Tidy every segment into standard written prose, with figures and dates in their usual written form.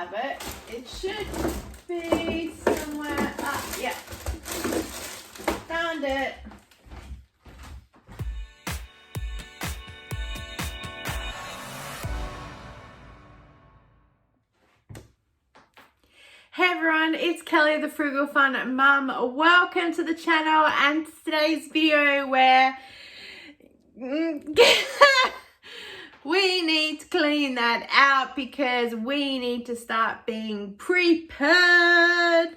have it. It should be somewhere up. Yeah. Found it. Hey everyone, it's Kelly, the Frugal Fun Mum. Welcome to the channel and today's video where we need to clean that out because we need to start being prepared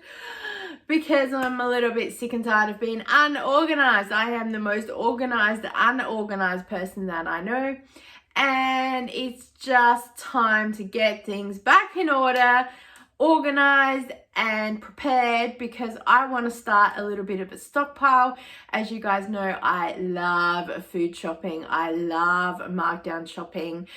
because I'm a little bit sick and tired of being unorganized. I am the most organized, unorganized person that I know, and it's just time to get things back in order, organized and prepared, because I want to start a little bit of a stockpile. As you guys know, I love food shopping. I love markdown shopping.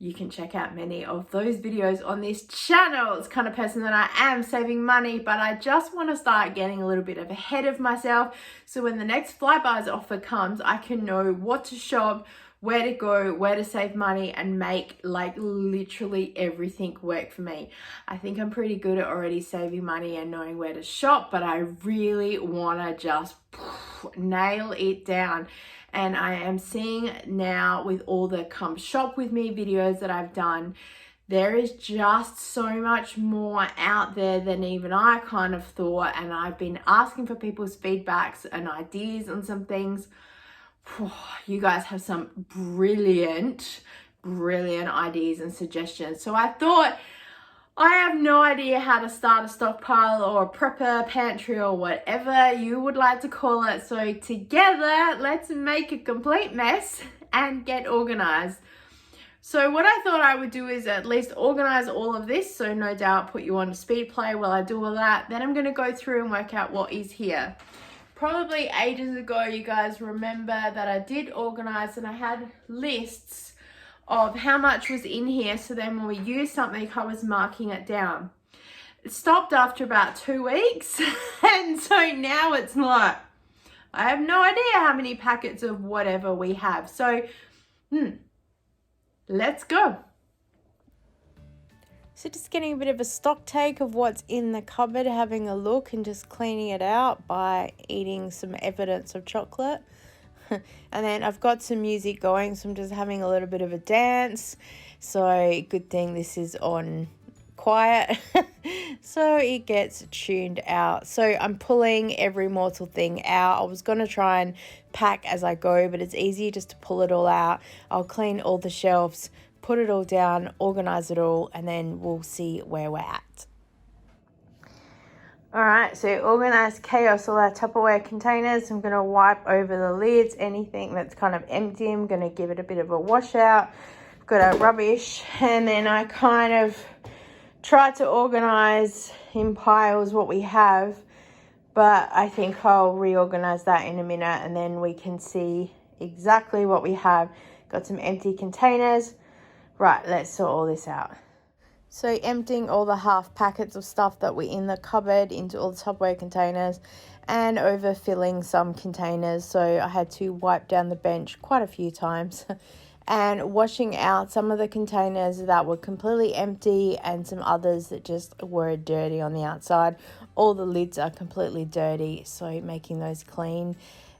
You can check out many of those videos on this channel. It's the kind of person that I am, saving money, but I just want to start getting a little bit of ahead of myself. So when the next Flybuys offer comes, I can know what to shop, where to go, where to save money, and make like literally everything work for me. I think I'm pretty good at already saving money and knowing where to shop, but I really want to just nail it down. And I am seeing now with all the come shop with me videos that I've done, there is just so much more out there than even I kind of thought. And I've been asking for people's feedbacks and ideas on some things. You guys have some brilliant ideas and suggestions. So I thought, I have no idea how to start a stockpile or a prepper, pantry, or whatever you would like to call it. So together, let's make a complete mess and get organized. So what I thought I would do is at least organize all of this. So no doubt put you on a speed play while I do all that. Then I'm going to go through and work out what is here. Probably ages ago, you guys remember that I did organize and I had lists of how much was in here. So then when we used something, I was marking it down. It stopped after about 2 weeks. And so now it's like, I have no idea how many packets of whatever we have. So, let's go. So just getting a bit of a stock take of what's in the cupboard, having a look and just cleaning it out by eating some evidence of chocolate. And then I've got some music going, so I'm just having a little bit of a dance. So good thing this is on quiet so it gets tuned out. So I'm pulling every mortal thing out. I was going to try and pack as I go, but it's easier just to pull it all out. I'll clean all the shelves, put it all down, organize it all, and then we'll see where we're at. All right, so organized chaos, all our Tupperware containers. I'm going to wipe over the lids. Anything that's kind of empty, I'm going to give it a bit of a wash out. Got our rubbish, and then I kind of try to organize in piles what we have, but I think I'll reorganize that in a minute, and then we can see exactly what we have. Got some empty containers. Right, let's sort all this out. So emptying all the half packets of stuff that were in the cupboard into all the Tupperware containers and overfilling some containers. So I had to wipe down the bench quite a few times and washing out some of the containers that were completely empty and some others that just were dirty on the outside. All the lids are completely dirty, so making those clean.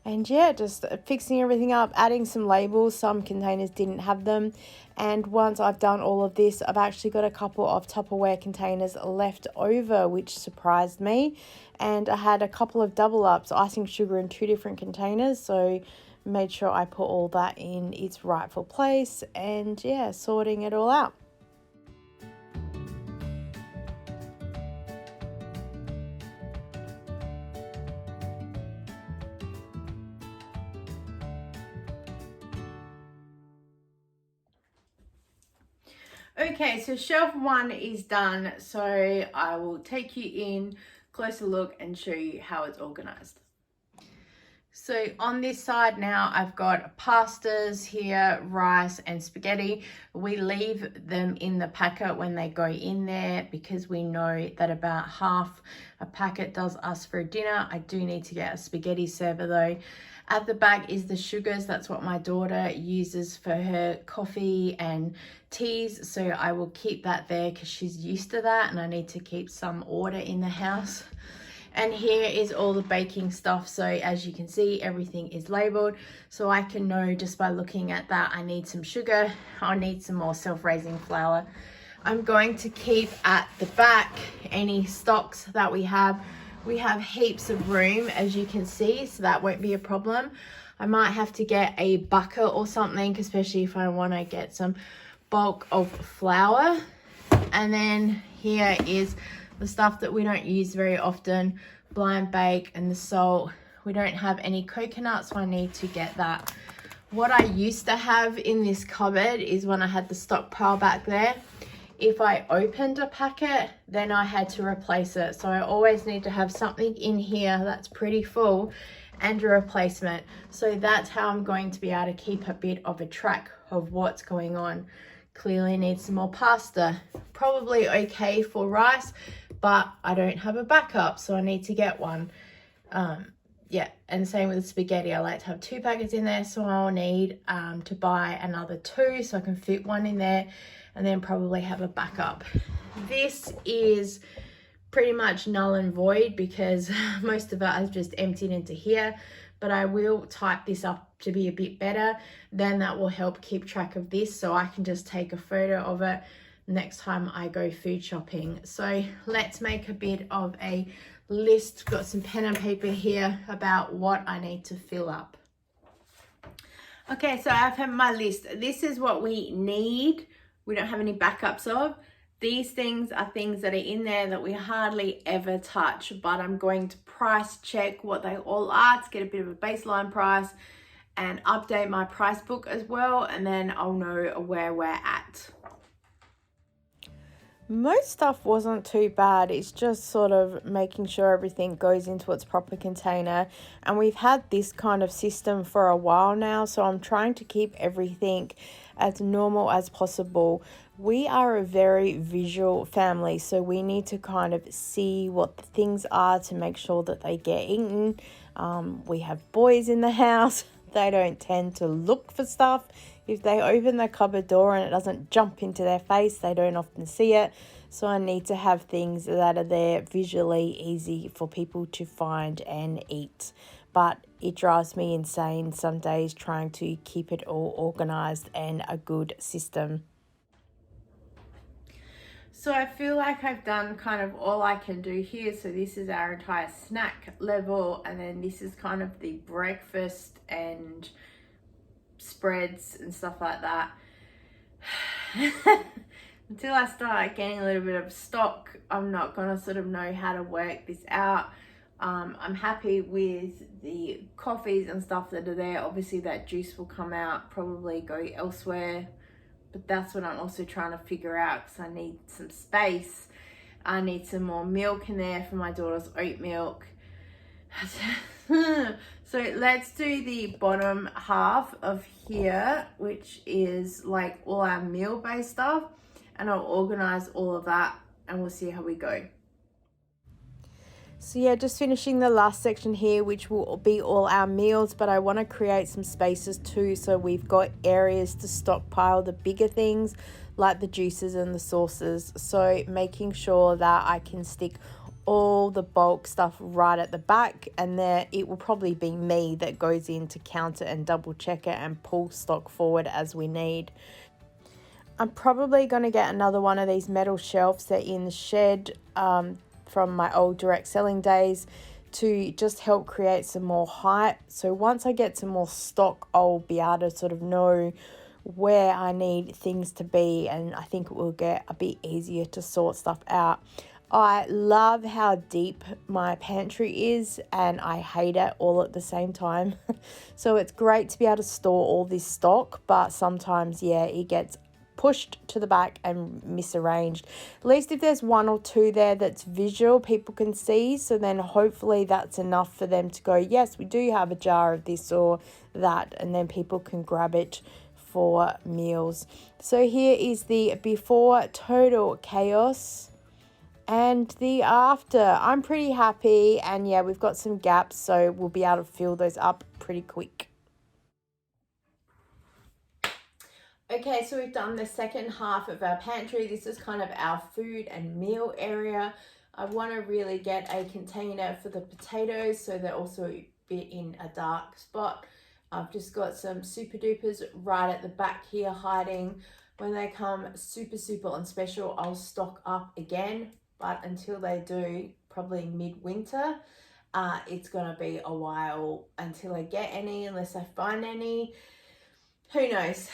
And yeah, just fixing everything up, adding some labels. Some containers didn't have them. And once I've done all of this, I've actually got a couple of Tupperware containers left over, which surprised me. And I had a couple of double ups, icing sugar in 2 different containers. So made sure I put all that in its rightful place, and yeah, sorting it all out. Okay, so shelf 1 is done, so I will take you in, closer look, and show you how it's organized. So on this side now, I've got pastas here, rice and spaghetti. We leave them in the packet when they go in there because we know that about half a packet does us for a dinner. I do need to get a spaghetti server though. At the back is the sugars. That's what my daughter uses for her coffee and teas, so I will keep that there because she's used to that, and I need to keep some order in the house. And here is all the baking stuff. So as you can see, everything is labeled, so I can know just by looking at that I need some sugar, I need some more self-raising flour. I'm going to keep at the back any stocks that we have. We have heaps of room, as you can see, so that won't be a problem. I might have to get a bucket or something, especially if I want to get some bulk of flour. And then here is the stuff that we don't use very often, blind bake and the salt. We don't have any coconut, so I need to get that. What I used to have in this cupboard is when I had the stockpile back there, if I opened a packet, then I had to replace it. So I always need to have something in here that's pretty full and a replacement. So that's how I'm going to be able to keep a bit of a track of what's going on. Clearly need some more pasta. Probably okay for rice, but I don't have a backup, so I need to get one. Yeah, and same with the spaghetti. I like to have 2 packets in there, so I'll need to buy another 2 so I can fit one in there, and then probably have a backup. This is pretty much null and void because most of it I've just emptied into here, but I will type this up to be a bit better. Then that will help keep track of this, so I can just take a photo of it next time I go food shopping. So let's make a bit of a list. Got some pen and paper here about what I need to fill up. Okay, so I've had my list. This is what we need. We don't have any backups of. These things are things that are in there that we hardly ever touch, but I'm going to price check what they all are to get a bit of a baseline price and update my price book as well, and then I'll know where we're at. Most stuff wasn't too bad. It's just sort of making sure everything goes into its proper container, and we've had this kind of system for a while now, so I'm trying to keep everything as normal as possible. We are a very visual family, so we need to kind of see what the things are to make sure that they get eaten. We have boys in the house. They don't tend to look for stuff. If they open the cupboard door and it doesn't jump into their face, they don't often see it. So I need to have things that are there visually easy for people to find and eat. But it drives me insane some days trying to keep it all organized and a good system. So I feel like I've done kind of all I can do here. So this is our entire snack level, and then this is kind of the breakfast and spreads and stuff like that. Until I start getting a little bit of stock, I'm not gonna sort of know how to work this out. I'm happy with the coffees and stuff that are there. Obviously that juice will come out, probably go elsewhere, but that's what I'm also trying to figure out because I need some space. I need some more milk in there for my daughter's oat milk. So let's do the bottom half of here, which is like all our meal based stuff, and I'll organize all of that and we'll see how we go. So yeah, just finishing the last section here, which will be all our meals, but I want to create some spaces too, so we've got areas to stockpile the bigger things like the juices and the sauces. So making sure that I can stick all the bulk stuff right at the back, and there it will probably be me that goes in to count it and double check it and pull stock forward as we need. I'm probably going to get another one of these metal shelves that are in the shed from my old direct selling days to just help create some more height. So once I get some more stock, I'll be able to sort of know where I need things to be, and I think it will get a bit easier to sort stuff out. I love how deep my pantry is, and I hate it all at the same time. So it's great to be able to store all this stock, but sometimes, yeah, it gets pushed to the back and misarranged. At least if there's 1 or 2 there that's visual, people can see, so then hopefully that's enough for them to go, yes, we do have a jar of this or that, and then people can grab it for meals. So here is the before, total chaos, and the after. I'm pretty happy, and yeah, we've got some gaps, so we'll be able to fill those up pretty quick. Okay, so we've done the second half of our pantry. This is kind of our food and meal area. I want to really get a container for the potatoes so they're also be in a dark spot. I've just got some super dupers right at the back here hiding. When they come super on special, I'll stock up again, but until they do, probably midwinter, it's gonna be a while until I get any, unless I find any. Who knows?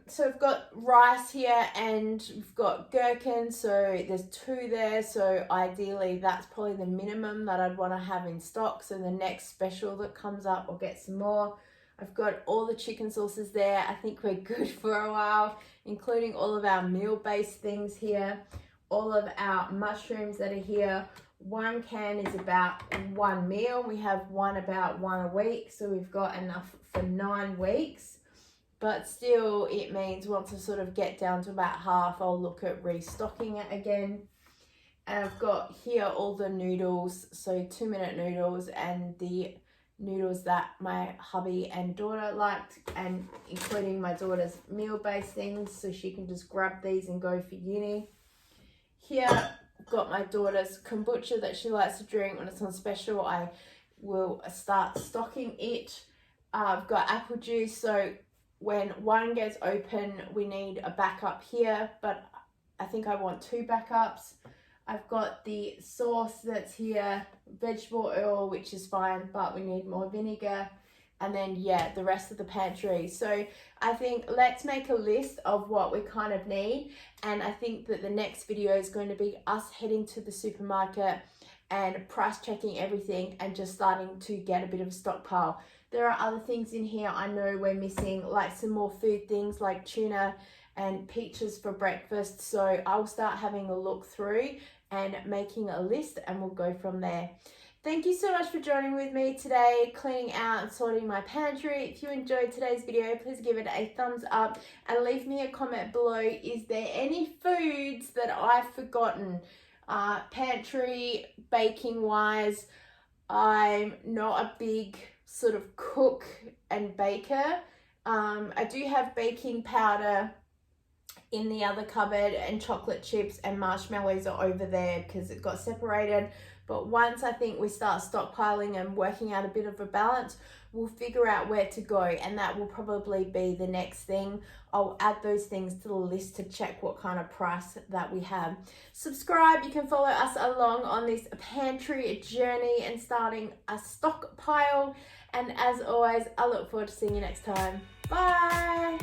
So we've got rice here and we've got gherkins, so there's 2 there, so ideally that's probably the minimum that I'd want to have in stock, so the next special that comes up I'll get some more. I've got all the chicken sauces there. I think we're good for a while, including all of our meal-based things here, all of our mushrooms that are here. 1 can is about 1 meal. We have about one a week, so we've got enough for 9 weeks. But still, it means once I sort of get down to about half, I'll look at restocking it again. And I've got here all the noodles, so 2-minute noodles and the noodles that my hubby and daughter liked, and including my daughter's meal-based things, so she can just grab these and go for uni. Here, I've got my daughter's kombucha that she likes to drink. When it's on special, I will start stocking it. I've got apple juice, so when 1 gets open, we need a backup here, but I think I want 2 backups. I've got the sauce that's here, vegetable oil, which is fine, but we need more vinegar. And then, yeah, the rest of the pantry. So I think let's make a list of what we kind of need. And I think that the next video is going to be us heading to the supermarket and price checking everything and just starting to get a bit of a stockpile. There are other things in here I know we're missing, like some more food things like tuna and peaches for breakfast. So I'll start having a look through and making a list, and we'll go from there. Thank you so much for joining with me today, cleaning out and sorting my pantry. If you enjoyed today's video, please give it a thumbs up and leave me a comment below. Is there any foods that I've forgotten? Pantry, baking wise, I'm not a big sort of cook and baker. I do have baking powder in the other cupboard, and chocolate chips and marshmallows are over there because it got separated. But once I think we start stockpiling and working out a bit of a balance, we'll figure out where to go, and that will probably be the next thing. I'll add those things to the list to check what kind of price that we have. Subscribe, you can follow us along on this pantry journey and starting a stockpile. And as always, I look forward to seeing you next time. Bye!